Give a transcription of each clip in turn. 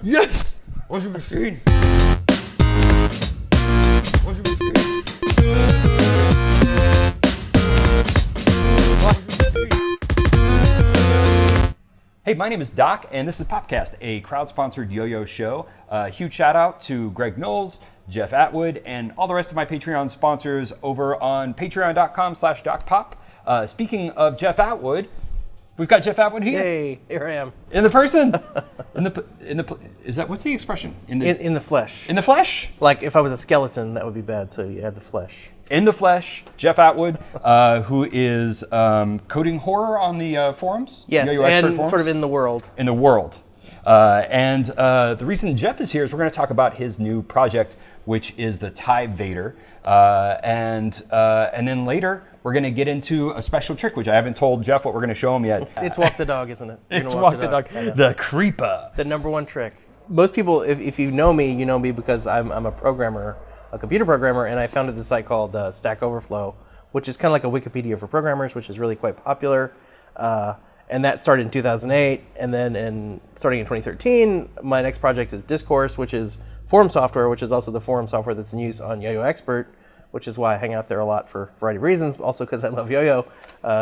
Yes! Washing machine! Washing machine! Hey, my name is Doc, and this is PopCast, a crowd-sponsored yo-yo show. Huge shout-out to Greg Knowles, Jeff Atwood, and all the rest of my Patreon sponsors over on patreon.com/DocPop. Speaking of Jeff Atwood, we've got Jeff Atwood here. Hey, here I am. In the person. Is that, what's the expression? In the flesh. In the flesh? Like if I was a skeleton, that would be bad. So you add the flesh. In the flesh, Jeff Atwood, who is coding horror on the forums. Yes, Yo-Yo expert and forums. Sort of in the world. In the world. And the reason Jeff is here is we're going to talk about his new project, which is the Ti-Vayder. And then later, we're going to get into a special trick, which I haven't told Jeff what we're going to show him yet. It's walk the dog, isn't it? It's walk the dog. The creeper. The number one trick. Most people, if you know me because I'm a programmer, a computer programmer, and I founded this site called Stack Overflow, which is kind of like a Wikipedia for programmers, which is really quite popular. And that started in 2008, and then starting in 2013, my next project is Discourse, which is forum software, which is also the forum software that's in use on Yo-Yo Expert, which is why I hang out there a lot for a variety of reasons, also because I love yo-yo.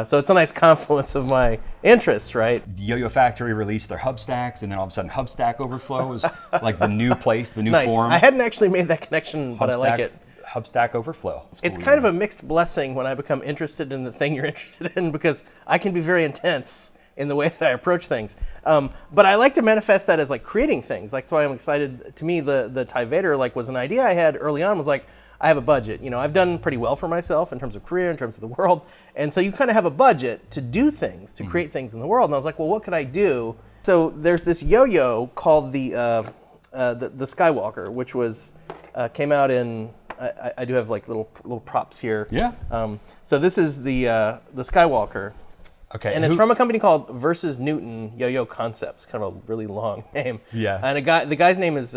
So it's a nice confluence of my interests, right? Yo-Yo Factory released their Hubstacks, and then all of a sudden Hubstack Overflow is like the new place, the new nice. forum. I hadn't actually made that connection, but I like it. Hubstack Overflow. It's kind of a mixed blessing when I become interested in the thing you're interested in, because I can be very intense in the way that I approach things. But I like to manifest that as like creating things. Like, that's why I'm excited. To me, the Ti-Vayder was an idea I had early on, was like, I have a budget. I've done pretty well for myself in terms of career, in terms of the world. And so you kind of have a budget to do things, to create things in the world. And I was like, well, what could I do? So there's this yo-yo called the Skywalker, which was came out in, I do have like little props here. Yeah. So this is the Skywalker. Okay. And it's from a company called Versus Newton Yo-Yo Concepts, kind of a really long name. Yeah. And the guy's name is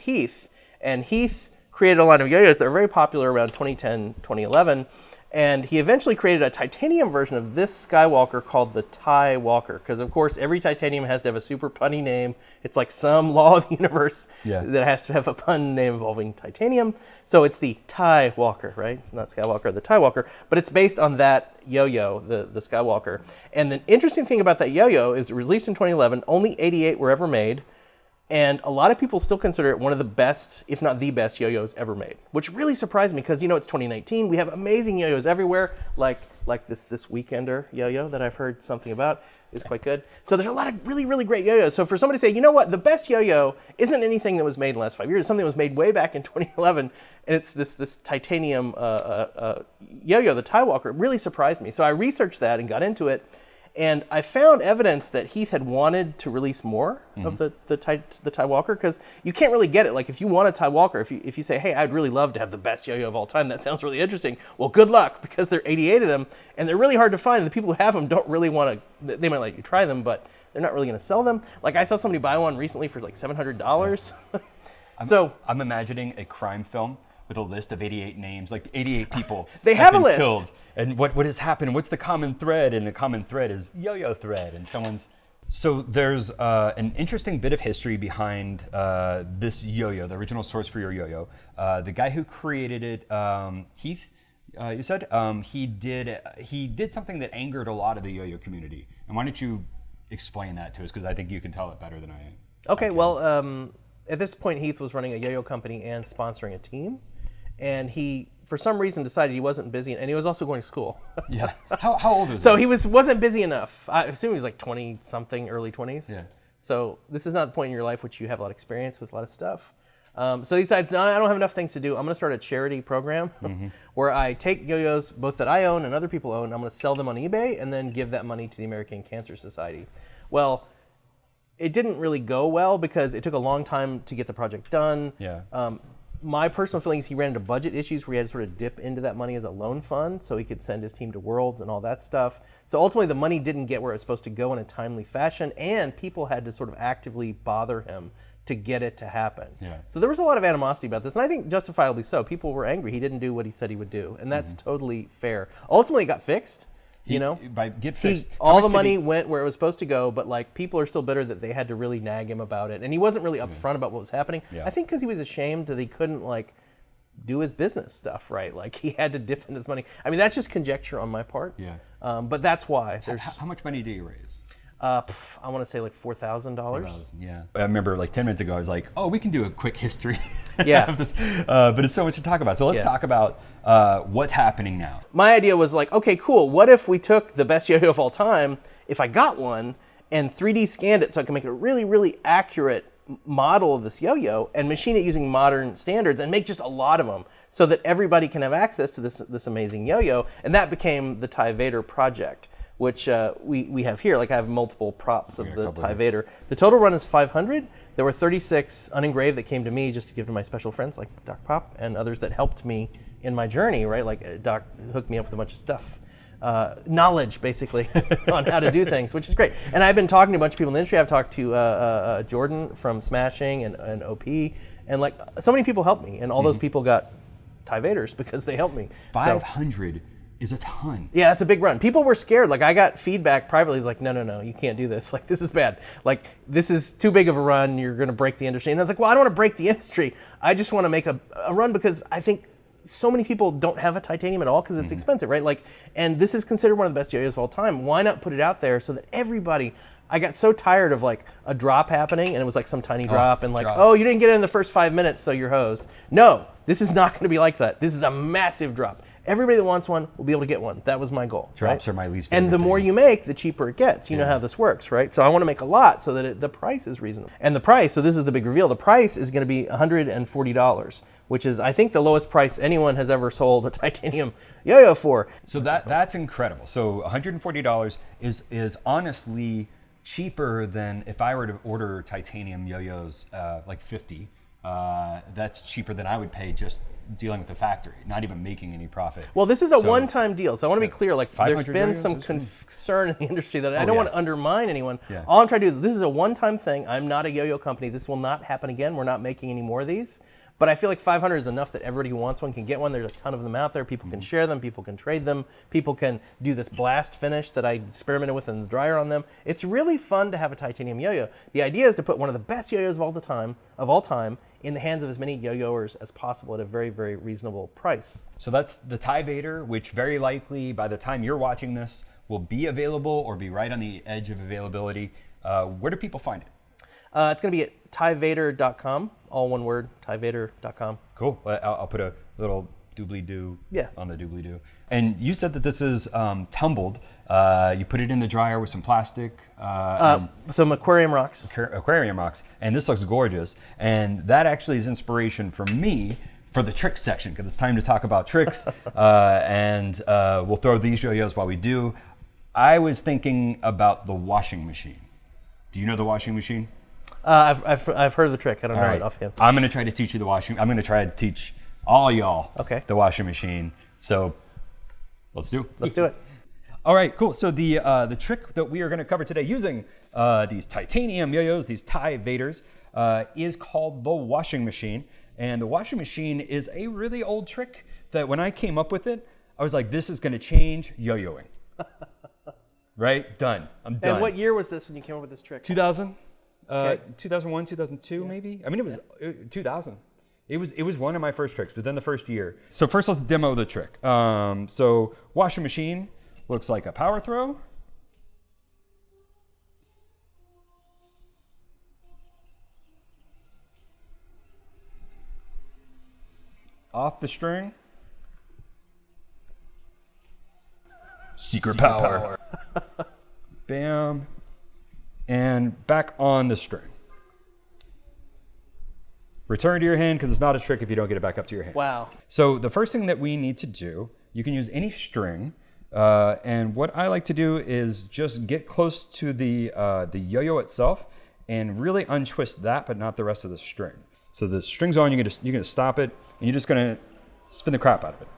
Heath, and Heath created a line of yo-yos that are very popular around 2010, 2011, and he eventually created a titanium version of this Skywalker called the Ti-Walker, because of course every titanium has to have a super punny name. It's like some law of the universe that has to have a pun name involving titanium. So it's the Ti-Walker, right? It's not Skywalker, the Ti-Walker, but it's based on that yo-yo, the Skywalker. And the interesting thing about that yo-yo is it was released in 2011, only 88 were ever made. And a lot of people still consider it one of the best, if not the best, yo-yos ever made, which really surprised me because, it's 2019. We have amazing yo-yos everywhere, like this Weekender yo-yo that I've heard something about. It's quite good. So there's a lot of really, really great yo-yos. So for somebody to say, you know what, the best yo-yo isn't anything that was made in the last 5 years. It's something that was made way back in 2011, and it's this titanium yo-yo, the Ti-Walker. It really surprised me. So I researched that and got into it. And I found evidence that Heath had wanted to release more of the Ti-Walker, because you can't really get it. Like, if you want a Ti-Walker, if you say, hey, I'd really love to have the best yo-yo of all time, that sounds really interesting. Well, good luck, because there are 88 of them, and they're really hard to find. And the people who have them don't really want to, they might let you try them, but they're not really going to sell them. Like, I saw somebody buy one recently for like $700. So I'm imagining a crime film with a list of 88 names, like 88 people they have been a list. Killed. And what has happened? What's the common thread? And the common thread is yo-yo thread. And so there's an interesting bit of history behind this yo-yo, the original source for your yo-yo. The guy who created it, Heath, you said, he did something that angered a lot of the yo-yo community. And why don't you explain that to us? Because I think you can tell it better than I am. Okay, well, at this point, Heath was running a yo-yo company and sponsoring a team. And he, for some reason, decided he wasn't busy, and he was also going to school. Yeah. How old was he? So he wasn't busy enough. I assume he was like 20-something, early 20s. Yeah. So this is not the point in your life which you have a lot of experience with a lot of stuff. So he decides, no, I don't have enough things to do. I'm going to start a charity program where I take yo-yos, both that I own and other people own. I'm going to sell them on eBay and then give that money to the American Cancer Society. Well, it didn't really go well because it took a long time to get the project done. Yeah. My personal feeling is he ran into budget issues where he had to sort of dip into that money as a loan fund so he could send his team to Worlds and all that stuff. So ultimately the money didn't get where it was supposed to go in a timely fashion, and people had to sort of actively bother him to get it to happen. Yeah. So there was a lot of animosity about this, and I think justifiably so. People were angry. He didn't do what he said he would do, and that's totally fair. Ultimately it got fixed. You know, by get fixed. All the money went where it was supposed to go, but like people are still bitter that they had to really nag him about it, and he wasn't really upfront about what was happening. Yeah. I think because he was ashamed that he couldn't like do his business stuff right. Like he had to dip in his money. I mean, that's just conjecture on my part. Yeah. But that's why. How much money do you raise? I want to say like $4,000. Yeah. I remember like 10 minutes ago, I was like, oh, we can do a quick history Yeah. of this. But it's so much to talk about. So let's talk about what's happening now. My idea was like, okay, cool. What if we took the best yo-yo of all time, if I got one, and 3D scanned it so I can make a really, really accurate model of this yo-yo and machine it using modern standards and make just a lot of them so that everybody can have access to this amazing yo-yo. And that became the Ti-Vayder project, which we have here. Like I have multiple props of the Ti-Vayder. The total run is 500. There were 36 unengraved that came to me just to give to my special friends like Doc Pop and others that helped me in my journey, right? Like Doc hooked me up with a bunch of stuff. Knowledge, basically, on how to do things, which is great. And I've been talking to a bunch of people in the industry. I've talked to Jordan from Smashing and OP, and like so many people helped me, and all those people got Ti-Vayders because they helped me. 500 is a ton. Yeah, that's a big run. People were scared. Like I got feedback privately. It's like, no, you can't do this. Like this is bad. Like this is too big of a run. You're going to break the industry. And I was like, well, I don't want to break the industry. I just want to make a run because I think so many people don't have a titanium at all because it's expensive, right? Like, and this is considered one of the best yo-yos of all time. Why not put it out there so that everybody? I got so tired of like a drop happening and it was like some tiny drop and like, oh, you didn't get it in the first 5 minutes, so you're hosed. No, this is not going to be like that. This is a massive drop. Everybody that wants one will be able to get one. That was my goal. Drops right? are my least favorite. And the more you make, the cheaper it gets. You know how this works, right? So I want to make a lot so that the price is reasonable. And the price, so this is the big reveal, the price is going to be $140, which is, I think, the lowest price anyone has ever sold a titanium yo-yo for. So that's incredible. So $140 is honestly cheaper than if I were to order titanium yo-yos like 50. That's cheaper than I would pay just dealing with the factory, not even making any profit. Well, this is a one-time deal, so I want to be clear. Like, there's been some concern in the industry that I don't want to undermine anyone. Yeah. All I'm trying to do is, this is a one-time thing. I'm not a yo-yo company. This will not happen again. We're not making any more of these. But I feel like 500 is enough that everybody who wants one can get one. There's a ton of them out there. People can share them. People can trade them. People can do this blast finish that I experimented with in the dryer on them. It's really fun to have a titanium yo-yo. The idea is to put one of the best yo-yos of all time, in the hands of as many yo-yoers as possible at a very, very reasonable price. So that's the Ti-Vayder, which very likely by the time you're watching this will be available or be right on the edge of availability. Where do people find it? It's going to be at Ti-Vayder.com, all one word, Ti-Vayder.com. Cool. I'll put a little doobly-doo on the doobly-doo. And you said that this is tumbled. You put it in the dryer with some plastic. Some aquarium rocks. Aquarium rocks. And this looks gorgeous. And that actually is inspiration for me for the trick section, because it's time to talk about tricks. And we'll throw these yo-yos while we do. I was thinking about the washing machine. Do you know the washing machine? I've heard of the trick. I don't know it offhand. I'm going to try to teach you the washing. I'm going to try to teach all y'all the washing machine. So let's do it. All right, cool. So the trick that we are going to cover today using these titanium yo-yos, these Ti-Vayders, is called the washing machine. And the washing machine is a really old trick that when I came up with it, I was like, this is going to change yo-yoing. Right? Done. I'm done. And what year was this when you came up with this trick? 2000. 2001, 2002, maybe. I mean, it was 2000. It was one of my first tricks within the first year. So first, let's demo the trick. So washing machine looks like a power throw. Off the string. Secret power. Bam. And back on the string. Return to your hand, because it's not a trick if you don't get it back up to your hand. Wow. So the first thing that we need to do, you can use any string. And what I like to do is just get close to the yo-yo itself and really untwist that, but not the rest of the string. So the string's on, you're gonna stop it, and you're just gonna spin the crap out of it.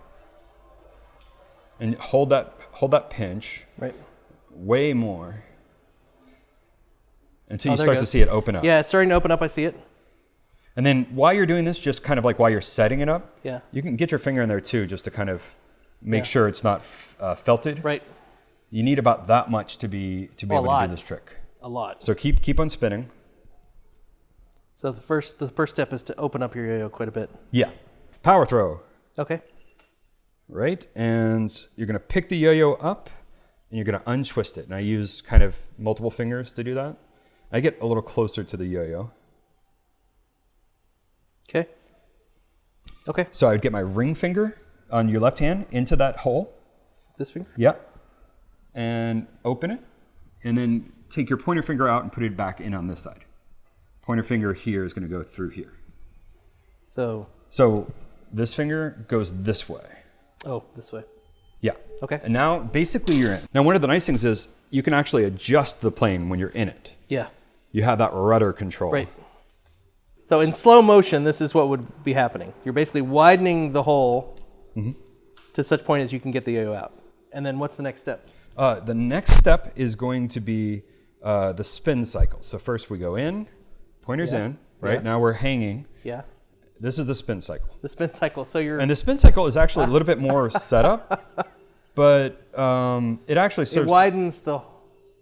And hold that pinch. Right. Way more. Until you start to see it open up. Yeah, it's starting to open up. I see it. And then while you're doing this, just kind of like while you're setting it up, you can get your finger in there too, just to kind of make sure it's not felted. Right. You need about that much to be able to do this trick. A lot. So keep on spinning. So the first step is to open up your yo-yo quite a bit. Yeah. Power throw. Okay. Right? And you're going to pick the yo-yo up and you're going to untwist it. And I use kind of multiple fingers to do that. I get a little closer to the yo-yo. Okay. Okay. So I would get my ring finger on your left hand into that hole. This finger? Yeah. And open it. And then take your pointer finger out and put it back in on this side. Pointer finger here is going to go through here. So this finger goes this way. Oh, this way. Yeah. Okay. And now basically you're in. Now one of the nice things is you can actually adjust the plane when you're in it. Yeah. You have that rudder control. Right. So in slow motion, this is what would be happening. You're basically widening the hole to such point as you can get the yo-yo out. And then what's the next step? The next step is going to be the spin cycle. So first we go in, pointer's in, right? Yeah. Now we're hanging. Yeah. This is the spin cycle. The spin cycle. So you're... And the spin cycle is actually a little bit more setup, but it actually serves... It widens the...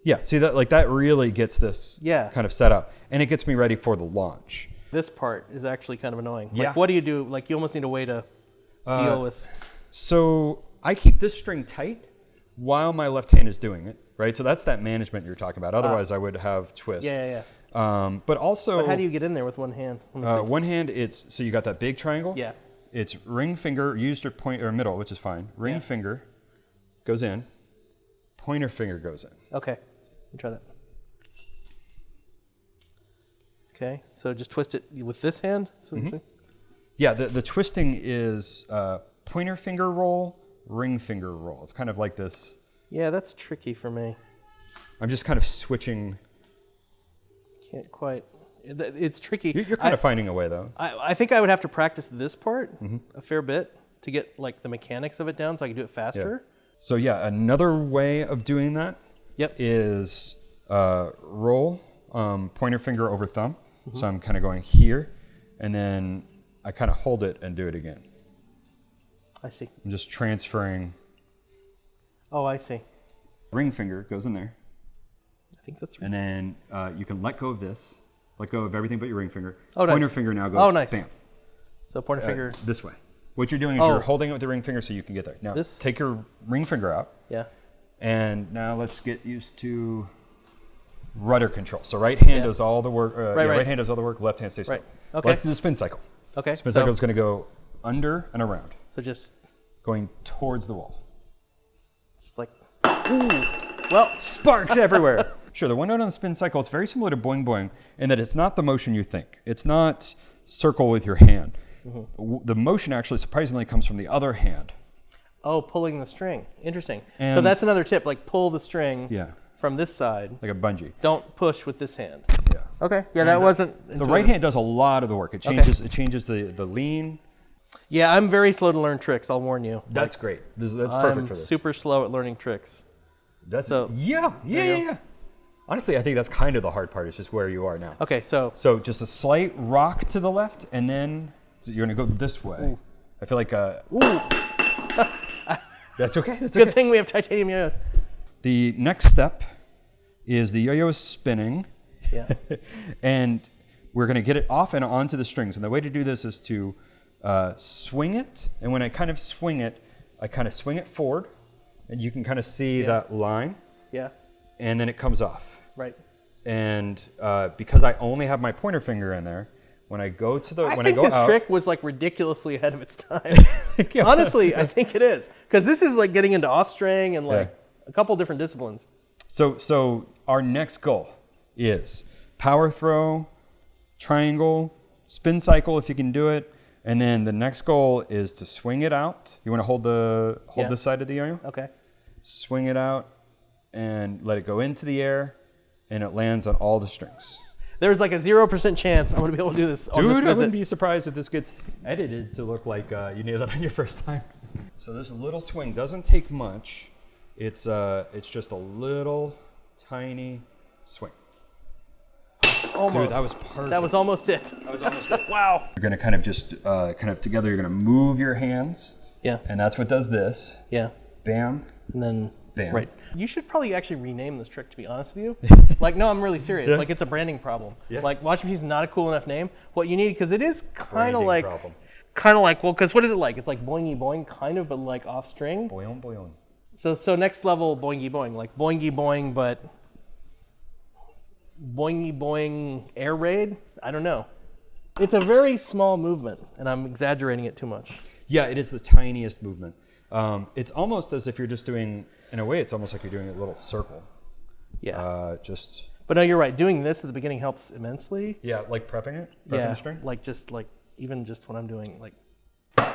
Yeah, see that really gets this kind of set up. And it gets me ready for the launch. This part is actually kind of annoying. Yeah. Like, what do you do? Like, you almost need a way to deal with... So I keep this string tight while my left hand is doing it, right? So that's that management you're talking about. Otherwise, I would have twist. Yeah. But also... But how do you get in there with one hand? One hand, so you got that big triangle. Yeah. It's ring finger, used your point or middle, which is fine. Ring finger goes in. Pointer finger goes in. Okay. Let me try that. Okay. So just twist it with this hand? Yeah, the twisting is pointer finger roll, ring finger roll. It's kind of like this. Yeah, that's tricky for me. I'm just kind of switching. Can't quite. It's tricky. You're kind of finding a way, though. I think I would have to practice this part a fair bit to get like the mechanics of it down so I can do it faster. Yeah. So yeah, another way of doing that is roll pointer finger over thumb. So I'm kind of going here, and then I kind of hold it and do it again. I see. I'm just transferring. Oh, I see. Ring finger goes in there. I think that's right. And then you can let go of this, let go of everything but your ring finger. Oh, nice. Pointer finger now goes bam. So pointer finger. This way. What you're doing is you're holding it with the ring finger so you can get there. Now take your ring finger out. Yeah. And now let's get used to rudder control. So right hand does all the work. Right hand does all the work. Left hand stays still. Right. Okay. Let's do the spin cycle. Okay. Spin cycle is going to go under and around. So just going towards the wall. Just like, ooh. Well, sparks everywhere. Sure, the one note on the spin cycle, it's very similar to boing boing in that it's not the motion you think. It's not circle with your hand. The motion actually surprisingly comes from the other hand. Oh, pulling the string. Interesting. So that's another tip, like pull the string from this side. Like a bungee. Don't push with this hand. Yeah. Okay. Yeah, that wasn't intuitive. The right hand does a lot of the work. It changes the lean. Yeah, I'm very slow to learn tricks, I'll warn you. That's great. That's perfect for this. I'm super slow at learning tricks. Yeah. Honestly, I think that's kind of the hard part. It's just where you are now. Okay, so just a slight rock to the left, and then you're going to go this way. Ooh. I feel like that's okay. That's good thing we have titanium yo-yos. The next step is the yo-yo is spinning. Yeah. And we're going to get it off and onto the strings. And the way to do this is to swing it. And when I kind of swing it, I kind of swing it forward. And you can kind of see that line. Yeah. And then it comes off. Right. And because I only have my pointer finger in there, when I go to the I think this trick was like ridiculously ahead of its time. Honestly, I think it is, because this is like getting into off string and like a couple different disciplines. So our next goal is power throw, triangle, spin cycle if you can do it, and then the next goal is to swing it out. You want to hold this side of the yo-yo. Okay. Swing it out and let it go into the air, and it lands on all the strings. There's like a 0% chance I'm going to be able to do this on this visit. Dude, I wouldn't be surprised if this gets edited to look like you nailed it on your first time. So this little swing doesn't take much. It's just a little tiny swing. Almost. Dude, that was perfect. That was almost it. That was almost it. Wow. You're going to kind of just, together, you're going to move your hands. Yeah. And that's what does this. Yeah. Bam. And then, bam. Right. You should probably actually rename this trick, to be honest with you. Like, no, I'm really serious. Yeah. Like, it's a branding problem. Yeah. Like, washing machine's not a cool enough name. What you need, because it is kind of Branding like, problem. well, because what is it like? It's like boingy boing, kind of, but like off string. Boing, boing. So next level boingy boing, like boingy boing, but boingy boing air raid. I don't know. It's a very small movement, and I'm exaggerating it too much. Yeah, it is the tiniest movement. It's almost as if you're just doing, in a way, it's almost like you're doing a little circle. Yeah. Just. But no, you're right. Doing this at the beginning helps immensely. Yeah, like prepping it? Prepping Yeah. the string? Like even just what I'm doing, like.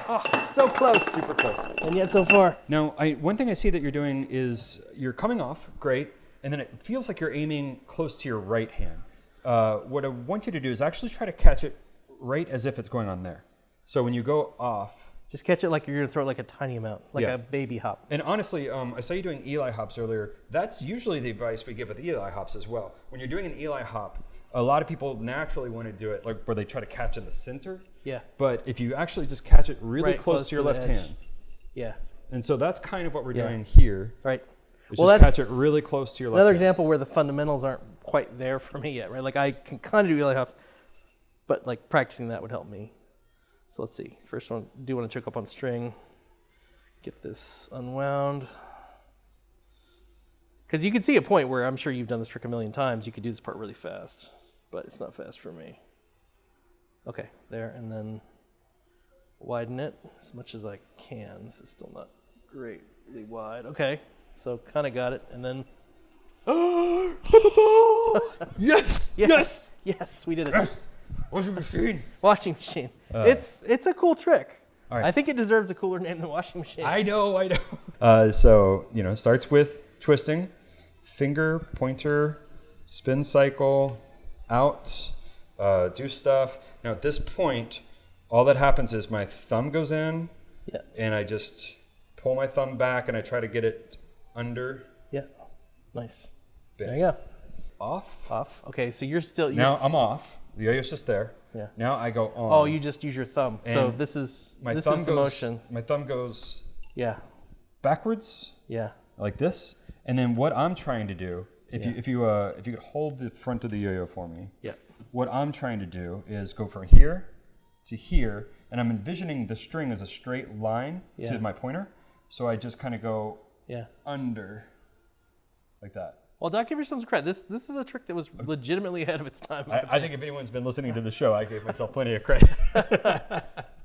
Oh, so close. Super close. And yet so far. Now, one thing I see that you're doing is you're coming off, great, and then it feels like you're aiming close to your right hand. What I want you to do is actually try to catch it right as if it's going on there. So when you go off... Just catch it like you're going to throw it like a tiny amount, like Yeah. a baby hop. And honestly, I saw you doing Eli hops earlier. That's usually the advice we give with Eli hops as well. When you're doing an Eli hop, a lot of people naturally want to do it like where they try to catch in the center. Yeah. But if you actually just catch it really Right, close to your the left edge. hand. Yeah. And so that's kind of what we're Yeah. doing here. Right. Is Well, just that's catch it really close to your left another hand. example where the fundamentals aren't quite there for me yet, right? Like I can kind of do Eli hops, but like practicing that would help me. So let's see. First one, do want to choke up on string. Get this unwound. Because you can see a point where I'm sure you've done this trick a million times. You could do this part really fast, but it's not fast for me. Okay, there, and then widen it as much as I can. This is still not greatly wide. Okay, so kind of got it, and then... Yes! Yes! Yes, we did it. Washing machine. Washing machine. It's a cool trick. All right. I think it deserves a cooler name than washing machine. I know. So, starts with twisting, finger, pointer, spin cycle, out, do stuff. Now at this point, all that happens is my thumb goes in, Yeah. and I just pull my thumb back and I try to get it under. Yeah. Nice. Bit. There you go. Off. Off. Okay, so you're still... Now I'm off. The yo-yo's just there. Yeah. Now I go on. Oh, you just use your thumb. So And this is my this thumb is the goes. motion. My thumb goes Yeah. backwards Yeah. like this, and then what I'm trying to do, if Yeah. you could hold the front of the yo-yo for me. Yeah. What I'm trying to do is go from here to here, and I'm envisioning the string as a straight line Yeah. to my pointer. So I just kind of go Yeah. under, like that. Well, Doc, give yourself some credit. This is a trick that was legitimately ahead of its time. I think if anyone's been listening to the show, I gave myself plenty of credit.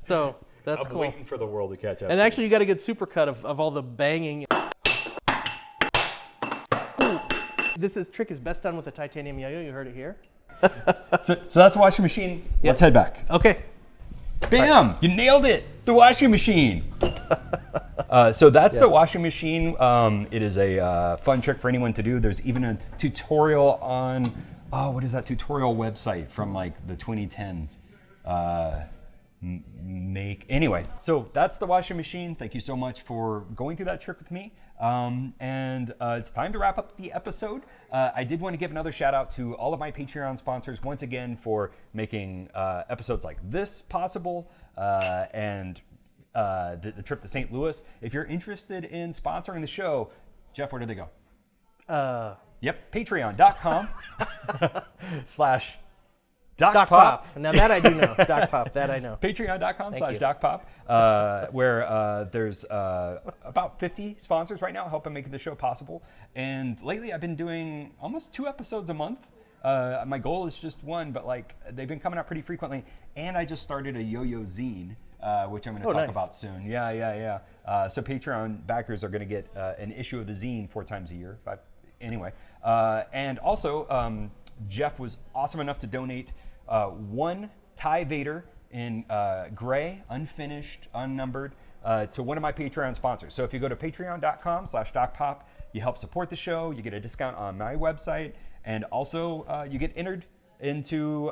So that's I'm cool. waiting for the world to catch up. And to actually, you got a good supercut of all the banging. Ooh. Trick is best done with a titanium yo-yo. You heard it here. So that's a washing machine. Let's head back. Okay. Bam! You nailed it. The washing machine. So that's the washing machine. It is a fun trick for anyone to do. There's even a tutorial on, what is that tutorial website from like the 2010s? Anyway, so that's the washing machine. Thank you so much for going through that trick with me. And it's time to wrap up the episode. I did want to give another shout out to all of my Patreon sponsors once again for making episodes like this possible and the trip to St. Louis. If you're interested in sponsoring the show, Jeff, where do they go? Yep, patreon.com /DocPop. Pop. Now that I do know. Doc Pop, that I know. Patreon.com Thank you. /DocPop, where there's about 50 sponsors right now helping make the show possible. And lately I've been doing almost 2 episodes a month. My goal is just 1, but like they've been coming out pretty frequently. And I just started a yo-yo zine, which I'm going to talk nice. about soon. Yeah. So Patreon backers are going to get an issue of the zine 4 times a year. Anyway. And also, Jeff was awesome enough to donate 1 Ti-Vayder in gray, unfinished, unnumbered, to one of my Patreon sponsors. So if you go to patreon.com /DocPop, you help support the show, you get a discount on my website, and also you get entered into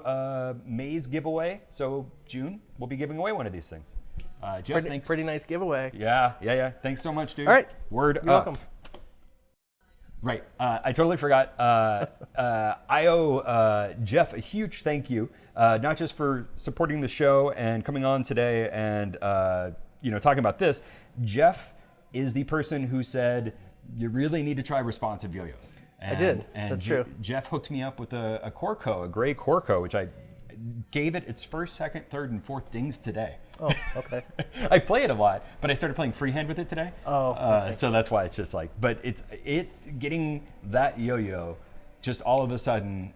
May's giveaway. So June, we'll be giving away one of these things. Jeff, thanks. Pretty nice giveaway. Yeah. Thanks so much, dude. All right. Word You're up. welcome. Right. I totally forgot. I owe Jeff a huge thank you, not just for supporting the show and coming on today and talking about this. Jeff is the person who said, you really need to try responsive yo-yos. I did. And That's true. Jeff hooked me up with a Corco, a gray Corco, which I gave it its first, second, third, and fourth dings today. Oh, okay. I play it a lot, but I started playing freehand with it today. Oh, so that's why it's just like, but getting that yo-yo just all of a sudden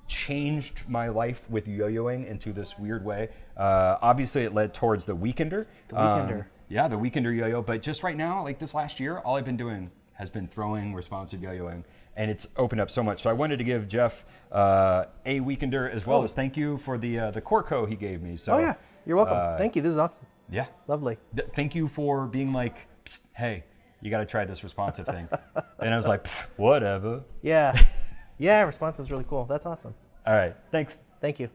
changed my life with yo-yoing into this weird way. Obviously, it led towards the Weekender. The Weekender. Yeah, the Weekender yo-yo. But just right now, like this last year, all I've been doing has been throwing responsive yo-yoing, and it's opened up so much. So I wanted to give Jeff a Weekender as well as thank you for the Corco he gave me. So, Oh, yeah. You're welcome. Thank you. This is awesome. Yeah. Lovely. Thank you for being like, psst, hey, you got to try this responsive thing. And I was like, whatever. Yeah. Yeah, responsive is really cool. That's awesome. All right. Thanks. Thank you.